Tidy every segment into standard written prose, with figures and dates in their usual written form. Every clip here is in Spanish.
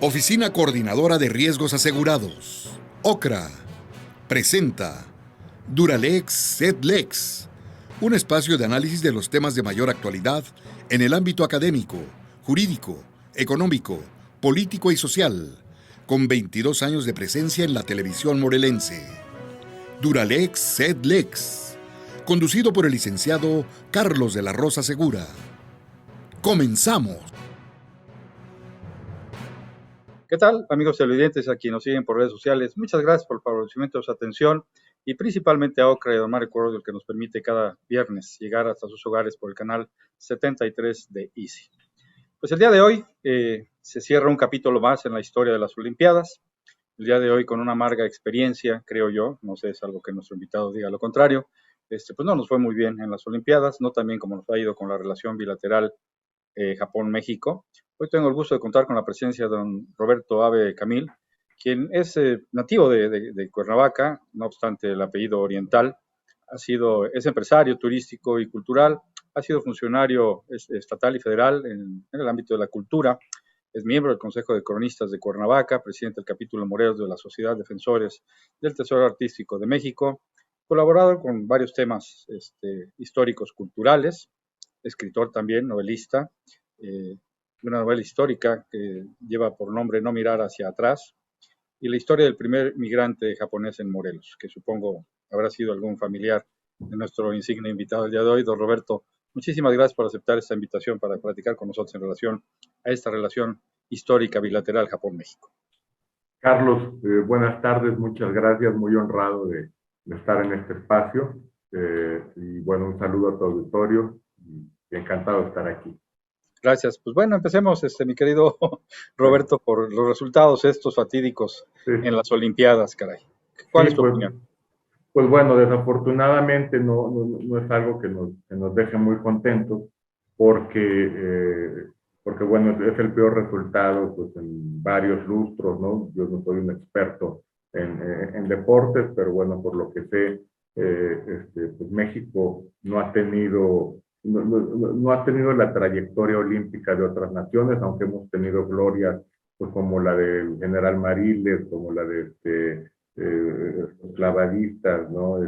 Oficina Coordinadora de Riesgos Asegurados, OCRA, presenta Duralex Sedlex, un espacio de análisis de los temas de mayor actualidad en el ámbito académico, jurídico, económico, político y social, con 22 años de presencia en la televisión morelense. Duralex Sedlex, conducido por el licenciado Carlos de la Rosa Segura. ¡Comenzamos! ¿Qué tal, amigos televidentes, a quienes nos siguen por redes sociales? Muchas gracias por el favorecimiento de su atención y principalmente a OCRA y Don Mario Corrodio, que nos permite cada viernes llegar hasta sus hogares por el canal 73 de Easy. Pues el día de hoy se cierra un capítulo más en la historia de las Olimpiadas. El día de hoy con una amarga experiencia, creo yo, no sé, es algo que nuestro invitado diga lo contrario, pues no nos fue muy bien en las Olimpiadas, no tan bien como nos ha ido con la relación bilateral Japón-México. Hoy tengo el gusto de contar con la presencia de don Roberto Abe Camil, quien es nativo de Cuernavaca, no obstante el apellido oriental, es empresario turístico y cultural, ha sido funcionario estatal y federal en el ámbito de la cultura, es miembro del Consejo de Cronistas de Cuernavaca, presidente del capítulo Morelos de la Sociedad Defensores del Tesoro Artístico de México, colaborador con varios temas históricos culturales, escritor también, novelista, una novela histórica que lleva por nombre No mirar hacia atrás, y la historia del primer migrante japonés en Morelos, que supongo habrá sido algún familiar de nuestro insigne invitado el día de hoy, don Roberto. Muchísimas gracias por aceptar esta invitación para platicar con nosotros en relación a esta relación histórica bilateral Japón-México. Carlos, buenas tardes, muchas gracias, muy honrado de estar en este espacio y bueno, un saludo a tu auditorio y encantado de estar aquí. Gracias. Pues bueno, empecemos, mi querido Roberto, por los resultados estos fatídicos en las Olimpiadas, caray. ¿Cuál es tu opinión? Pues bueno, desafortunadamente no es algo que nos deje muy contentos porque bueno, es el peor resultado pues, en varios lustros, ¿no? Yo no soy un experto en deportes, pero bueno, por lo que sé, pues México no ha tenido la trayectoria olímpica de otras naciones, aunque hemos tenido glorias pues, como la del general Mariles, como la de los clavadistas, ¿no?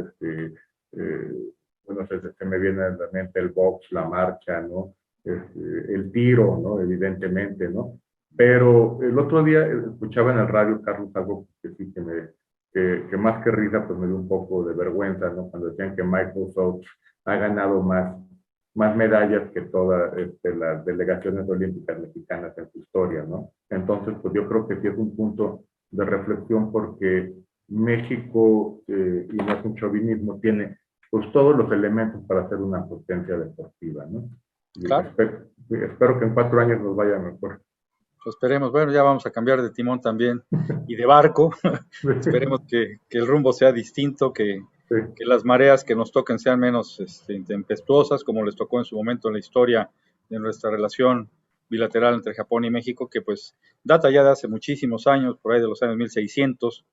Bueno, se me viene a la mente el box, la marcha, ¿no? El tiro, ¿no? Evidentemente, ¿no? Pero el otro día escuchaba en el radio, Carlos, algo que sí que más que risa, pues me dio un poco de vergüenza, ¿no? Cuando decían que Michael Phelps ha ganado más medallas que todas las delegaciones olímpicas mexicanas en su historia, ¿no? Entonces, pues yo creo que sí es un punto de reflexión porque México, y no es un chauvinismo, tiene pues todos los elementos para ser una potencia deportiva, ¿no? Claro. Espero que en 4 años nos vaya mejor. Pues esperemos, bueno, ya vamos a cambiar de timón también y de barco. Esperemos que el rumbo sea distinto, que las mareas que nos toquen sean menos tempestuosas, como les tocó en su momento en la historia de nuestra relación bilateral entre Japón y México, que pues data ya de hace muchísimos años, por ahí de los años 1600.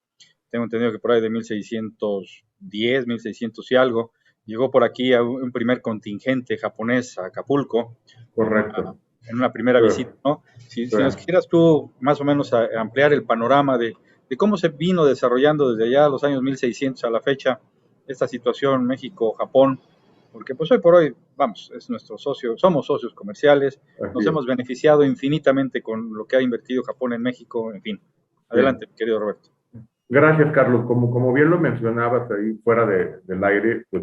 Tengo entendido que por ahí de 1610, 1600 y algo, llegó por aquí a un primer contingente japonés a Acapulco. Correcto. En una primera visita, ¿no? Si nos quisieras tú más o menos ampliar el panorama de cómo se vino desarrollando desde allá a los años 1600 a la fecha esta situación México-Japón, porque pues hoy por hoy, vamos, es nuestro socio, somos socios comerciales, nos hemos beneficiado infinitamente con lo que ha invertido Japón en México, en fin. Adelante, querido Roberto. Gracias, Carlos. Como bien lo mencionabas ahí fuera del aire, pues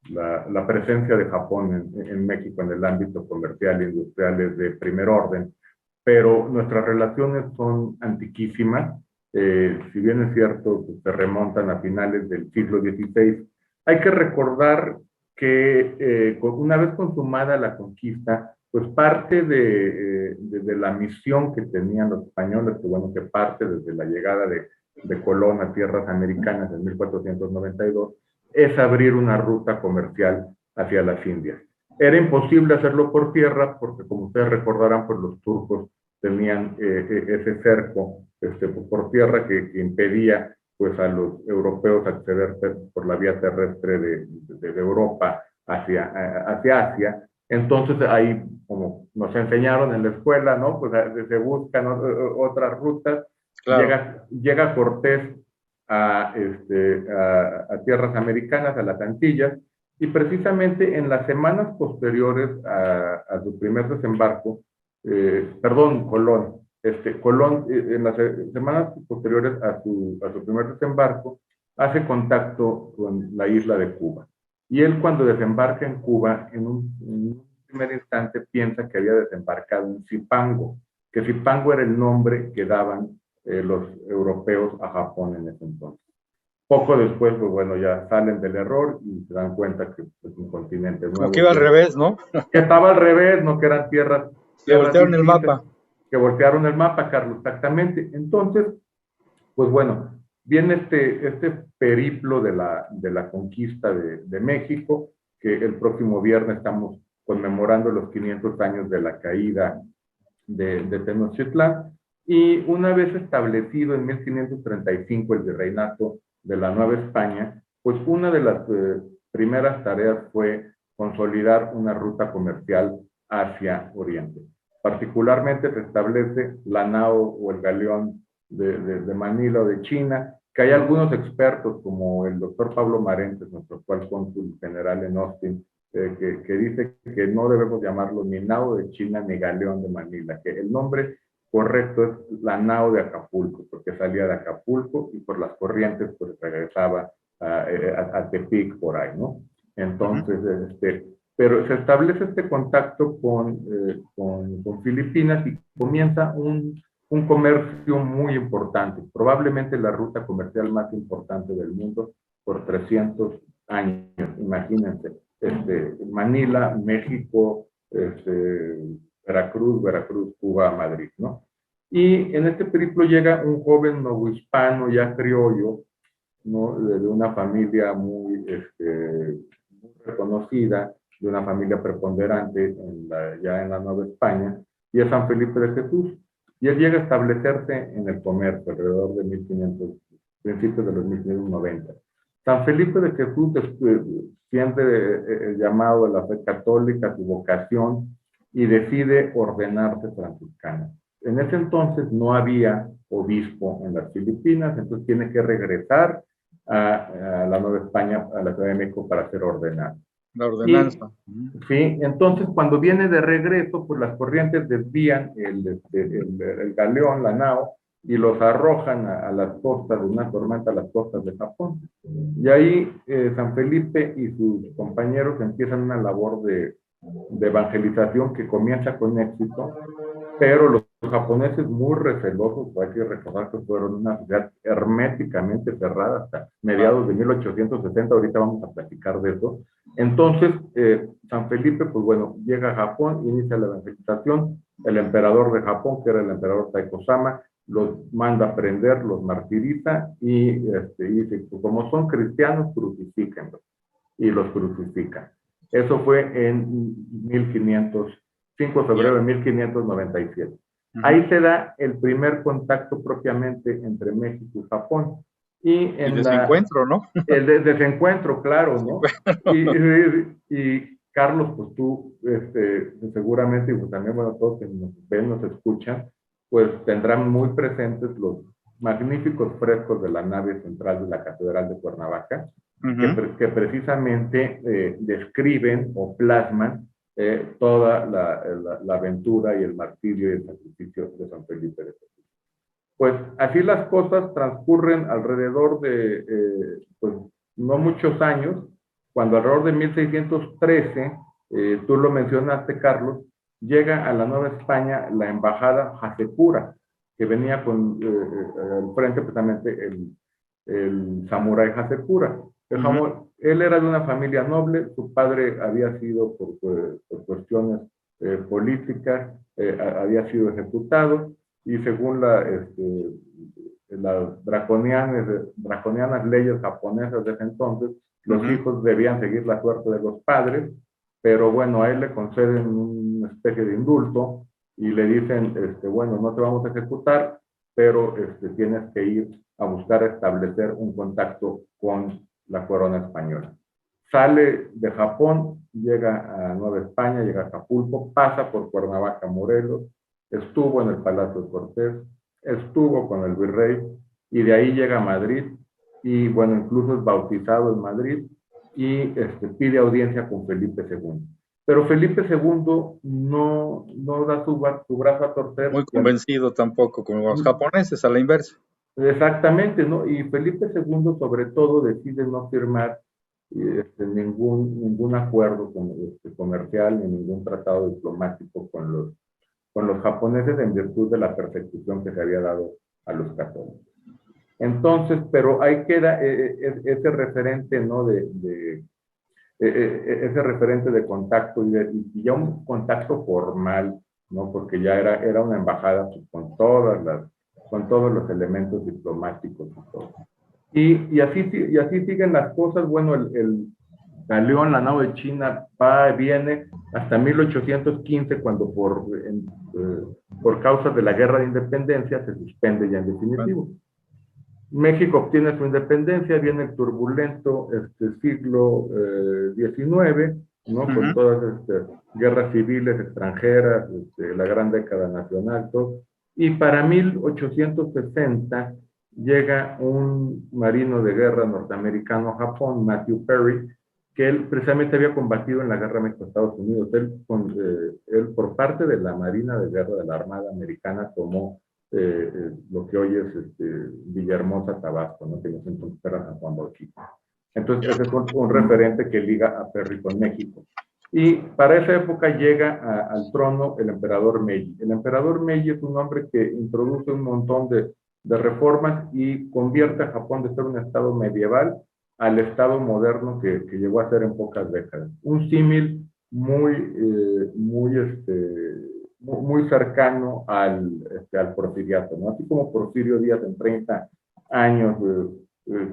la presencia de Japón en México en el ámbito comercial e industrial es de primer orden, pero nuestras relaciones son antiquísimas. Si bien es cierto, pues, se remontan a finales del siglo XVI, hay que recordar que una vez consumada la conquista, pues parte de la misión que tenían los españoles, que bueno, que parte desde la llegada de Colón a tierras americanas en 1492, es abrir una ruta comercial hacia las Indias. Era imposible hacerlo por tierra porque, como ustedes recordarán, pues los turcos tenían ese cerco por tierra que impedía pues, a los europeos acceder por la vía terrestre de Europa hacia Asia, Entonces ahí, como nos enseñaron en la escuela, ¿no? Pues se buscan otras rutas. Claro. Llega Cortés a tierras americanas, a las Antillas, y precisamente en las semanas posteriores a su primer desembarco, perdón, Colón, Colón en las semanas posteriores a su primer desembarco, hace contacto con la isla de Cuba. Y él cuando desembarca en Cuba, en un primer instante piensa que había desembarcado en Zipango, que Zipango era el nombre que daban los europeos a Japón en ese entonces. Poco después, pues bueno, ya salen del error y se dan cuenta que es un continente Como nuevo. que iba al revés, ¿no? Que estaba al revés, no que eran Le tierras voltearon el distintas, mapa. que voltearon el mapa, Carlos, exactamente. Entonces, pues bueno, viene este periplo de la conquista de México, que el próximo viernes estamos conmemorando los 500 años de la caída de Tenochtitlán, y una vez establecido en 1535 el virreinato de la Nueva España, pues una de las primeras tareas fue consolidar una ruta comercial hacia Oriente. Particularmente se establece la nao o el galeón de Manila o de China, que hay algunos expertos como el doctor Pablo Marentes, nuestro actual cónsul general en Austin, que dice que no debemos llamarlo ni nao de China ni galeón de Manila, que el nombre correcto es la nao de Acapulco, porque salía de Acapulco y por las corrientes pues regresaba a Tepic por ahí, ¿no? Entonces, pero se establece este contacto con Filipinas y comienza un comercio muy importante, probablemente la ruta comercial más importante del mundo por 300 años, imagínense. Manila, México, Veracruz, Cuba, Madrid, ¿no? Y en este periplo llega un joven novohispano ya criollo, ¿no? De una familia muy reconocida, de una familia preponderante ya en la Nueva España, y es San Felipe de Jesús. Y él llega a establecerse en el comercio alrededor de 1500, principios de los 1590. San Felipe de Jesús siente el llamado de la fe católica, su vocación, y decide ordenarse franciscano. En ese entonces no había obispo en las Filipinas, entonces tiene que regresar a la Nueva España, a la Ciudad de México, para ser ordenado. La ordenanza. Sí, entonces cuando viene de regreso, pues las corrientes desvían el galeón, la nao, y los arrojan a las costas de una tormenta, a las costas de Japón. Y ahí San Felipe y sus compañeros empiezan una labor de evangelización que comienza con éxito, pero los japoneses muy recelosos, hay que recordar que fueron una ciudad herméticamente cerrada hasta mediados de 1860, ahorita vamos a platicar de eso. Entonces, San Felipe, pues bueno, llega a Japón, inicia la evangelización, el emperador de Japón, que era el emperador Taiko-sama, los manda a prender, los martiriza y dice, pues como son cristianos, crucifíquenlos, y los crucifican. Eso fue en 5 de febrero de 1597. Ahí se da el primer contacto propiamente entre México y Japón. Y el desencuentro, ¿no? El desencuentro, claro, ¿no? Y Carlos, pues tú seguramente, y pues también, bueno, todos que nos ven, nos escuchan, pues tendrán muy presentes los magníficos frescos de la nave central de la Catedral de Cuernavaca, que precisamente describen o plasman toda la aventura y el martirio y el sacrificio de San Felipe de Jesús. Pues así las cosas transcurren alrededor de, pues no muchos años, cuando alrededor de 1613, tú lo mencionaste, Carlos, llega a la Nueva España la embajada Hasekura, que venía al frente precisamente el samurái Hasekura. Él era de una familia noble, su padre había sido por cuestiones políticas, había sido ejecutado, y según las draconianas leyes japonesas de ese entonces, los hijos debían seguir la suerte de los padres, pero bueno, a él le conceden una especie de indulto y le dicen, bueno, no te vamos a ejecutar, pero tienes que ir a buscar establecer un contacto con la corona española. Sale de Japón llega a Nueva España, llega a Acapulco, pasa por Cuernavaca, Morelos, estuvo en el Palacio de Cortés, estuvo con el virrey y de ahí llega a Madrid y bueno, incluso es bautizado en Madrid y pide audiencia con Felipe II. Pero Felipe II no da su brazo a torcer. Muy convencido tampoco, como los japoneses, a la inversa. Exactamente, ¿no? Y Felipe II sobre todo decide no firmar ningún acuerdo comercial ni ningún tratado diplomático con los japoneses en virtud de la persecución que se había dado a los católicos. Entonces, pero ahí queda ese referente, ¿no? Ese referente de contacto y ya un contacto formal, ¿no? Porque ya era una embajada pues, con todos los elementos diplomáticos y todo. Y así siguen las cosas. Bueno, el galeón, la nave de China, va y viene hasta 1815, cuando por causa de la guerra de independencia se suspende ya en definitivo. México obtiene su independencia, viene el turbulento siglo XIX, ¿no? Con todas guerras civiles extranjeras, la gran década nacional, todo. Y para 1860 llega un marino de guerra norteamericano a Japón, Matthew Perry, que él precisamente había combatido en la guerra México-Estados Unidos. Él, por parte de la Marina de Guerra de la Armada Americana, tomó lo que hoy es Villahermosa, Tabasco, ¿no? Que en ese entonces era San Juan Bautista. Entonces, ese es un referente que liga a Perry con México. Y para esa época llega al trono el emperador Meiji. El emperador Meiji es un hombre que introduce un montón de reformas y convierte a Japón de ser un estado medieval al estado moderno que llegó a ser en pocas décadas. Un símil muy cercano al porfiriato, ¿no? Así como Porfirio Díaz en 30 años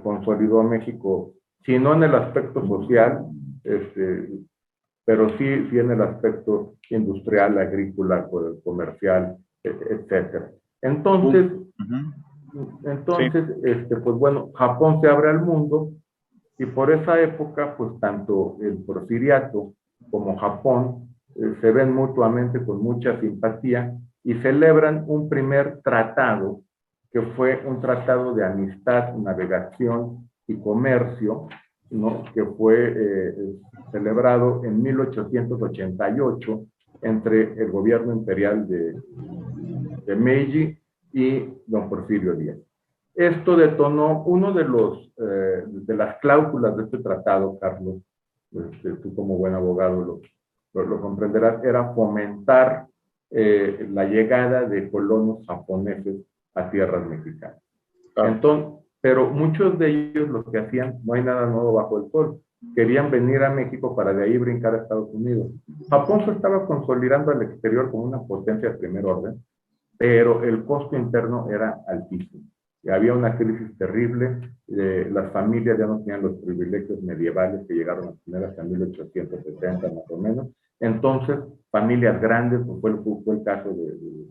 consolidó a México, si no en el aspecto social, pero sí en el aspecto industrial, agrícola, comercial, etcétera. Entonces, pues bueno, Japón se abre al mundo y por esa época, pues tanto el porfiriato como Japón se ven mutuamente con mucha simpatía y celebran un primer tratado que fue un tratado de amistad, navegación y comercio, ¿no? Que fue celebrado en 1888 entre el gobierno imperial de Meiji y don Porfirio Díaz. Esto detonó uno de las cláusulas de este tratado, Carlos, tú como buen abogado lo comprenderás, era fomentar la llegada de colonos japoneses a tierras mexicanas. Entonces, pero muchos de ellos lo que hacían, no hay nada nuevo bajo el sol, querían venir a México para de ahí brincar a Estados Unidos. Japón se estaba consolidando al exterior como una potencia de primer orden, pero el costo interno era altísimo. Había una crisis terrible, las familias ya no tenían los privilegios medievales que llegaron a tener hasta 1870 más o menos. Entonces, familias grandes, pues fue el caso de mi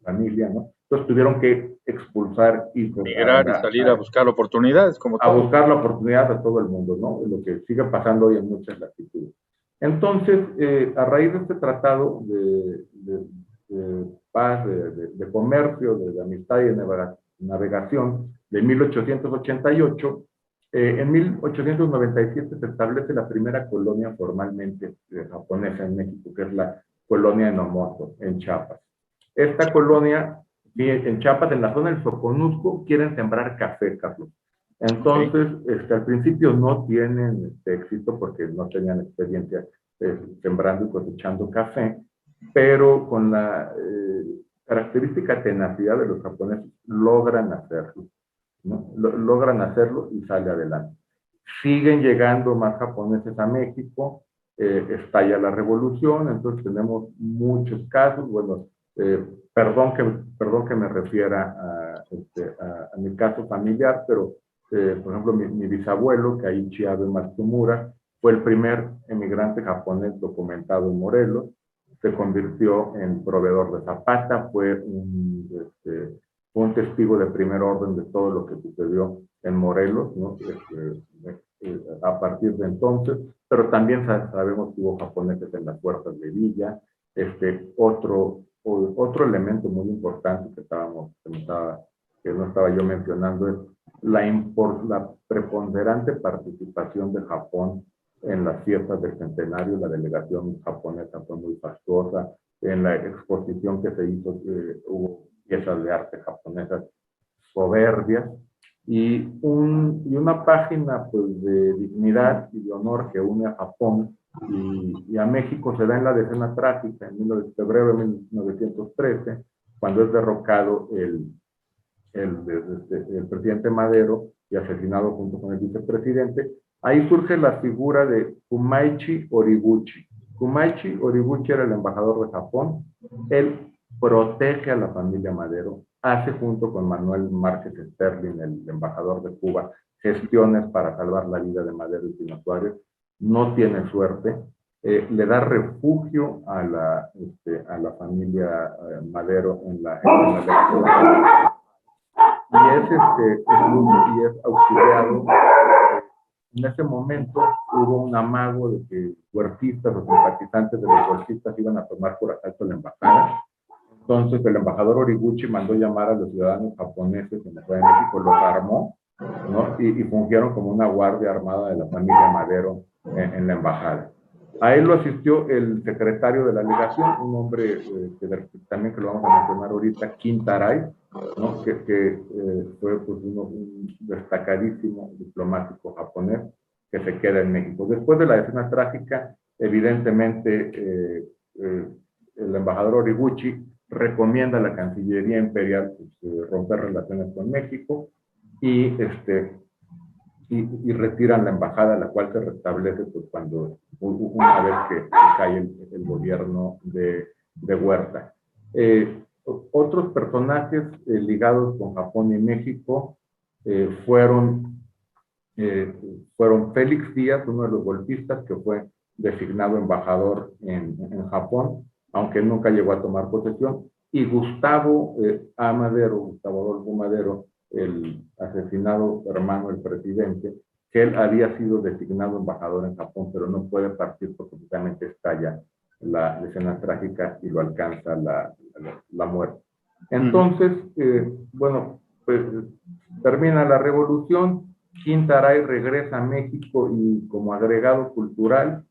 familia, ¿no? Entonces tuvieron que expulsar hijos. Migrar y salir a buscar oportunidades, como todo. A buscar la oportunidad a todo el mundo, ¿no? Lo que sigue pasando hoy en muchas latitudes. Entonces, a raíz de este tratado de paz, de comercio, de amistad y de navegación de 1888, en 1897 se establece la primera colonia formalmente japonesa en México, que es la colonia de Nomoto, en Chiapas. Esta colonia, en Chiapas, en la zona del Soconusco, quieren sembrar café, Carlos. Entonces, al principio no tienen éxito porque no tenían experiencia sembrando y cosechando café, pero con la característica tenacidad de los japoneses logran hacerlo, ¿no? Logran hacerlo y sale adelante. Siguen llegando más japoneses a México, estalla la revolución, entonces tenemos muchos casos. Bueno, perdón que me refiera a mi caso familiar, pero por ejemplo mi bisabuelo, Kaiichi Abe Matsumura, fue el primer emigrante japonés documentado en Morelos, se convirtió en proveedor de zapata, fue un testigo de primer orden de todo lo que sucedió en Morelos, ¿no? a partir de entonces, pero también sabemos que hubo japoneses en las fuerzas de Villa. Otro elemento muy importante que no estaba yo mencionando es la preponderante participación de Japón en las fiestas del centenario. La delegación japonesa fue muy fastuosa. En la exposición que se hizo hubo piezas de arte japonesas soberbias y una página pues, de dignidad y de honor que une a Japón y a México se da en la Decena Trágica en febrero de 1913, cuando es derrocado el presidente Madero y asesinado junto con el vicepresidente. Ahí surge la figura de Kumaichi Origuchi. Kumaichi Origuchi era el embajador de Japón. Él protege a la familia Madero, hace junto con Manuel Márquez Sterling, el embajador de Cuba, gestiones para salvar la vida de Madero y Pino Suárez. No tiene suerte. Le da refugio a la familia Madero en la y es auxiliado. En ese momento hubo un amago de que huertistas o simpatizantes de los huertistas iban a tomar por asalto la embajada. Entonces el embajador Origuchi mandó llamar a los ciudadanos japoneses en la Ciudad de México, los armó, ¿no? y fungieron como una guardia armada de la familia Madero en la embajada. A él lo asistió el secretario de la legación, un hombre también que lo vamos a mencionar ahorita, Kintaray, ¿no? que fue pues, un destacadísimo diplomático japonés que se queda en México. Después de la Decena Trágica, evidentemente el embajador Origuchi recomienda a la Cancillería Imperial pues, romper relaciones con México y retiran la embajada, la cual se restablece pues, una vez que cae el gobierno de Huerta. Otros personajes ligados con Japón y México fueron Félix Díaz, uno de los golpistas que fue designado embajador en Japón, aunque nunca llegó a tomar posesión, y Gustavo Adolfo Madero, el asesinado hermano del presidente, que él había sido designado embajador en Japón, pero no puede partir porque precisamente estalla la Decena Trágica y lo alcanza la muerte. Entonces, bueno, pues termina la revolución, Kintaray regresa a México y como agregado cultural,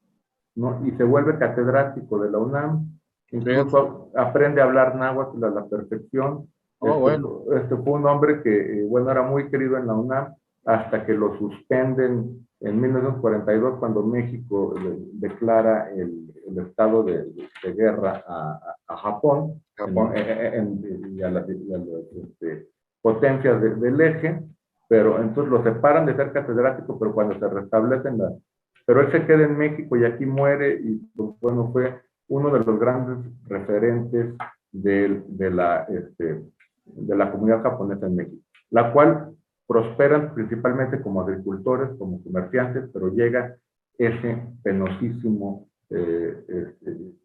¿no? Y se vuelve catedrático de la UNAM, incluso aprende a hablar náhuatl a la perfección. Bueno. Fue un hombre que, bueno, era muy querido en la UNAM hasta que lo suspenden en 1942 cuando México declara el estado de guerra a Japón. Y a las potencias del eje, pero entonces lo separan de ser catedrático, pero cuando se restablecen pero él se queda en México y aquí muere y pues, bueno, fue uno de los grandes referentes de la comunidad japonesa en México, la cual prosperan principalmente como agricultores, como comerciantes, pero llega ese penosísimo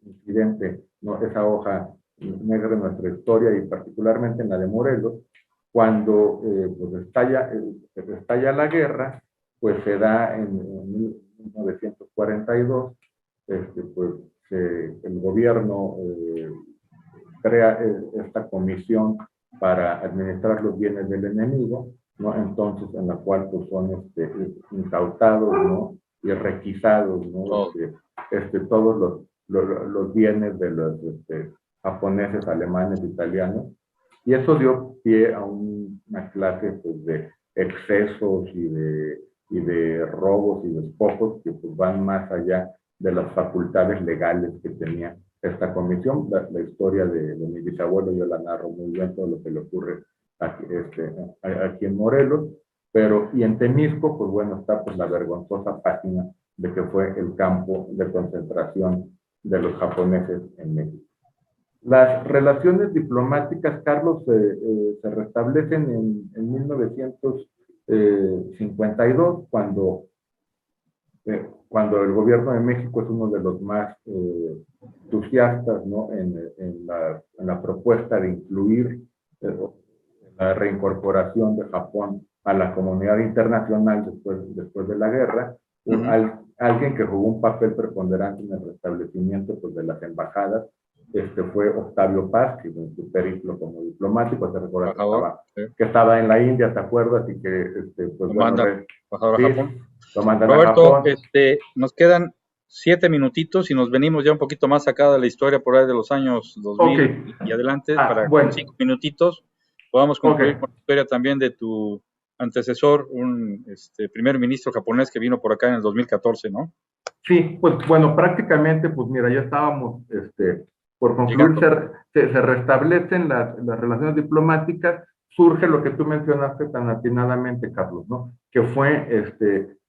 incidente, ¿no? Esa hoja negra en nuestra historia y particularmente en la de Morelos, cuando pues estalla la guerra, pues se da en 1942, pues el gobierno crea esta comisión para administrar los bienes del enemigo, ¿no? Entonces, en la cual pues, son incautados, ¿no? Y requisados, ¿no? Todos los bienes de los japoneses, alemanes, italianos, y eso dio pie a una clase pues, de excesos y de robos y despojos que pues, van más allá de las facultades legales que tenía esta comisión. La historia de mi bisabuelo yo la narro muy bien, todo lo que le ocurre aquí en Morelos, y en Temisco, pues bueno, está pues la vergonzosa página de que fue el campo de concentración de los japoneses en México. Las relaciones diplomáticas, Carlos, se restablecen en 1952, cuando el gobierno de México es uno de los más entusiastas, ¿no? en la propuesta de incluir la reincorporación de Japón a la comunidad internacional después de la guerra, alguien que jugó un papel preponderante en el restablecimiento pues, de las embajadas, fue Octavio Paz, que en su periplo como diplomático, te recuerdas que estaba en la India, ¿te acuerdas? Y que, pues bueno, embajador a Japón. Lo mandan Roberto, a Japón. Nos quedan 7 minutitos y nos venimos ya un poquito más acá de la historia por ahí de los años 2000 y adelante, para con 5 minutitos podamos concluir con la historia también de tu antecesor, un primer ministro japonés que vino por acá en el 2014, ¿no? Sí, pues bueno, prácticamente, pues mira, ya estábamos por concluir, se restablecen las relaciones diplomáticas, surge lo que tú mencionaste tan atinadamente, Carlos, ¿no? Que fue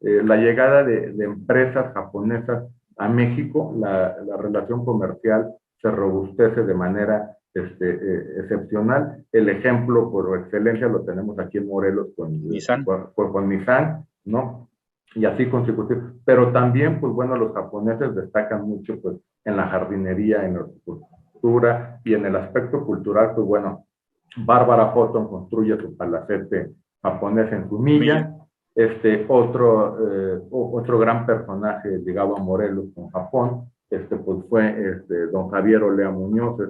la llegada de empresas japonesas a México, la relación comercial se robustece de manera excepcional. El ejemplo por excelencia lo tenemos aquí en Morelos con Nissan, ¿no? Y así consecutivo. Pero también, pues bueno, los japoneses destacan mucho pues en la jardinería, en la horticultura y en el aspecto cultural, pues bueno, Bárbara Houghton construye su palacete japonés en Sumilla. Otro gran personaje ligado a Morelos con Japón, pues fue don Javier Olea Muñoz,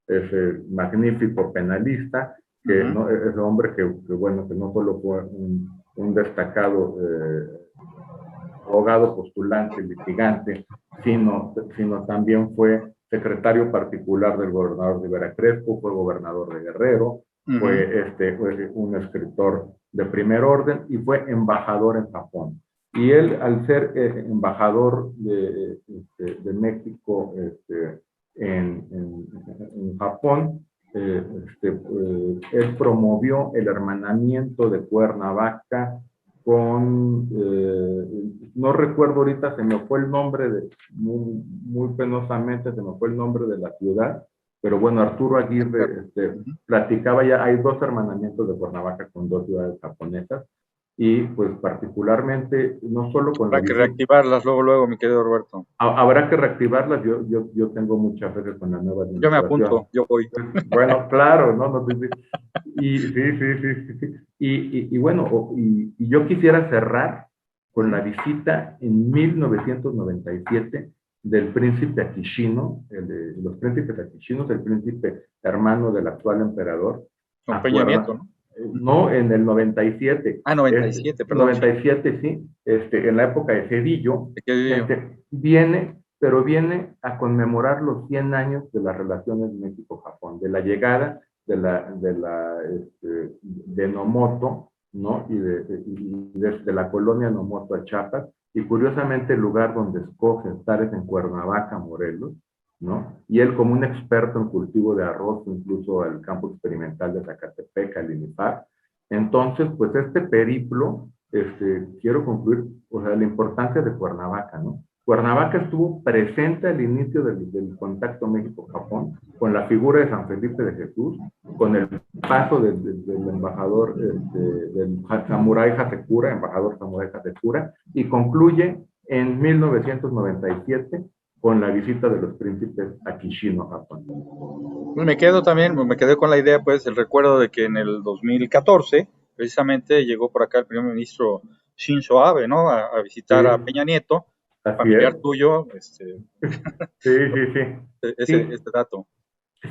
ese magnífico penalista, que ¿no? Ese hombre que bueno, que no solo fue un destacado abogado, postulante, litigante, sino también fue secretario particular del gobernador de Veracruz, fue gobernador de Guerrero, fue un escritor de primer orden y fue embajador en Japón. Y él, al ser embajador de México en Japón, él promovió el hermanamiento de Cuernavaca con, no recuerdo ahorita, se me fue el nombre, muy penosamente se me fue el nombre de la ciudad, pero bueno, Arturo Aguirre platicaba ya, hay 2 hermanamientos de Cuernavaca con 2 ciudades japonesas, y pues particularmente, no solo con... Habrá que reactivarlas luego, mi querido Roberto. Habrá que reactivarlas, yo tengo muchas veces con la nueva administración. Yo me apunto, yo voy. Bueno, claro, ¿no? Y sí. Y bueno, y yo quisiera cerrar con la visita en 1997 del príncipe Akishino, los príncipes Akishinos, el príncipe hermano del actual emperador. Con Peña Nieto, ¿no? No, en el 97. 97, perdón. 97, sí. En la época de Cedillo. Viene a conmemorar los 100 años de las relaciones México-Japón, de la llegada de Nomoto, ¿no? Y desde la colonia Nomoto a Chiapas, y curiosamente el lugar donde escoge estar es en Cuernavaca, Morelos, ¿no? Y él, como un experto en cultivo de arroz, incluso al campo experimental de Zacatepec, al INIPAC. Entonces, pues este periplo, quiero concluir, o sea, la importancia de Cuernavaca, ¿no? Cuernavaca estuvo presente al inicio del contacto México-Japón, con la figura de San Felipe de Jesús, con el paso del embajador, del samurái Hasekura, embajador samurái Hasekura, y concluye en 1997 con la visita de los príncipes Akishino a Japón. Pues me quedé con la idea, pues, el recuerdo de que en el 2014, precisamente, llegó por acá el primer ministro Shinzo Abe, ¿no? A visitar a Peña Nieto, familiar tuyo. Sí. Ese dato.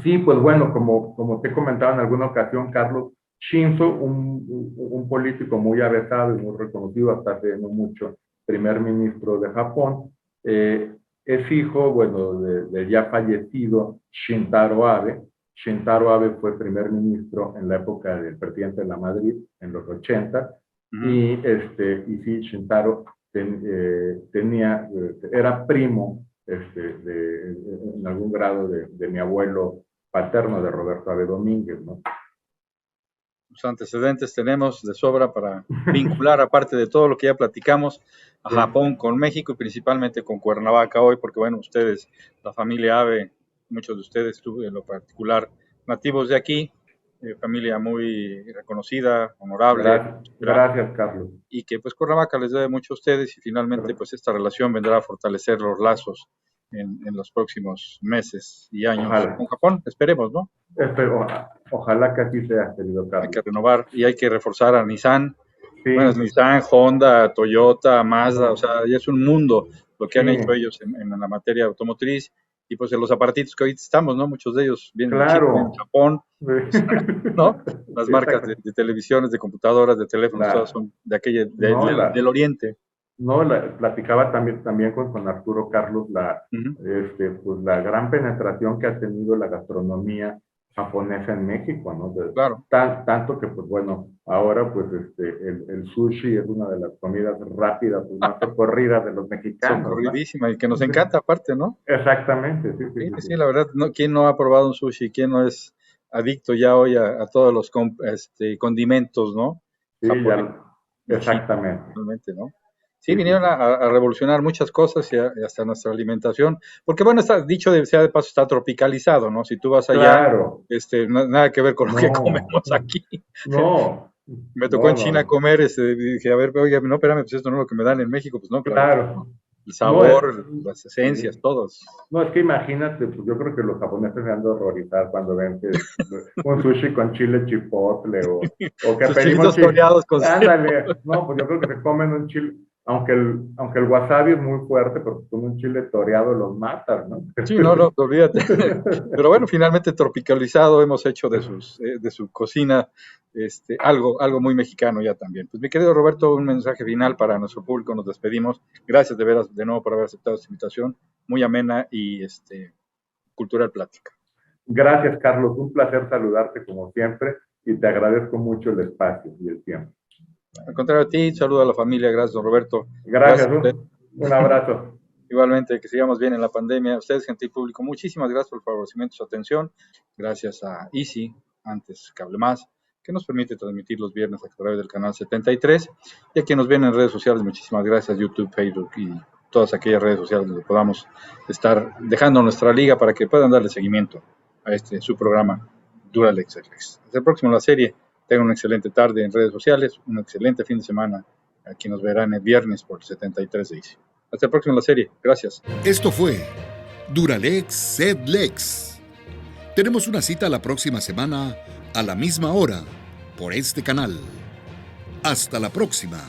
Sí, pues bueno, como te comentaba en alguna ocasión, Carlos, Shinzo, un político muy avesado y muy reconocido hasta hace no mucho, primer ministro de Japón, es hijo, bueno, de ya fallecido Shintaro Abe. Shintaro Abe fue primer ministro en la época del presidente de la Madrid, en los 80, y sí, Shintaro era primo en algún grado de mi abuelo paterno, de Roberto Abe Domínguez, ¿no? Los antecedentes tenemos de sobra para vincular, aparte de todo lo que ya platicamos, a Japón con México y principalmente con Cuernavaca hoy, porque bueno, ustedes, la familia Abe, muchos de ustedes, tú en lo particular, nativos de aquí, familia muy reconocida, honorable. Gracias, Carlos. Y que pues Cuernavaca les debe mucho a ustedes y finalmente pues esta relación vendrá a fortalecer los lazos en los próximos meses y años con Japón, esperemos, ¿no? Ojalá que así sea, querido Carlos. Hay que renovar y hay que reforzar a Nissan Sí, Bueno, es Nissan, Honda, Toyota, Mazda, o sea, ya es un mundo lo que han sí, hecho ellos en la materia automotriz y pues en los aparatitos que ahorita estamos, ¿no? Muchos de ellos vienen de China, vienen de claro. Japón, ¿no? Las marcas Exacto. de televisiones, de computadoras, de teléfonos, todas La, son de aquella, no, del Oriente. no, platicaba también con Arturo Carlos Ujú. pues la gran penetración que ha tenido la gastronomía japonesa en México, ¿no? Claro, Tanto que, pues bueno, ahora pues el sushi es una de las comidas rápidas, pues, más socorridas de los mexicanos, ¿no? socorridísima y que nos encanta aparte, ¿no? Exactamente, sí, sí, Sí, sí, sí, sí, sí. la verdad, no, ¿quién no ha probado un sushi? ¿Quién no es adicto ya hoy a todos los condimentos, ¿no? Sí, Japoneses ya, y chinos, exactamente. realmente, ¿no? Sí, Sí, sí, vinieron sí. a revolucionar muchas cosas y hasta nuestra alimentación, porque bueno, está dicho sea de paso, está tropicalizado, ¿no? Si tú vas allá, Claro, nada que ver con lo que no, comemos aquí. no, Me tocó no, en China no, comer, y dije, a ver, oye, no, espérame, pues esto no es lo que me dan en México, pues no, claro que no. claro. El No es, sabor, las esencias, sí. todos. No, es que imagínate, pues yo creo que los japoneses se han de horrorizar cuando ven que un sushi con chile chipotle o que Sus pedimos chilitos chile. toreados con Ándale, no, pues yo creo que se comen un chile, aunque el wasabi es muy fuerte, pero con un chile toreado los matas, ¿no? Sí, no, no, olvídate. Pero bueno, finalmente tropicalizado hemos hecho de su cocina algo muy mexicano ya también. Pues mi querido Roberto, un mensaje final para nuestro público, nos despedimos. Gracias de veras de nuevo por haber aceptado esta invitación, muy amena y cultural plática. Gracias, Carlos, un placer saludarte como siempre y te agradezco mucho el espacio y el tiempo. Al contrario a ti, saludo a la familia, gracias, don Roberto. Gracias, Gracias a usted. un abrazo. Igualmente, que sigamos bien en la pandemia. Ustedes, gentil público, muchísimas gracias por el favorecimiento y su atención. Gracias a Easy, antes Cable Más, que nos permite transmitir los viernes a través del canal 73. Y a quienes nos ven en redes sociales, muchísimas gracias, YouTube, Facebook y todas aquellas redes sociales donde podamos estar dejando nuestra liga para que puedan darle seguimiento a su programa Duralex Reflex. Hasta el próximo la serie. Tengan una excelente tarde en redes sociales, un excelente fin de semana. Aquí nos verán el viernes por el 73 de Easy. Hasta el próximo en la serie. Gracias. Esto fue Duralex Sedlex. Tenemos una cita la próxima semana a la misma hora por este canal. Hasta la próxima.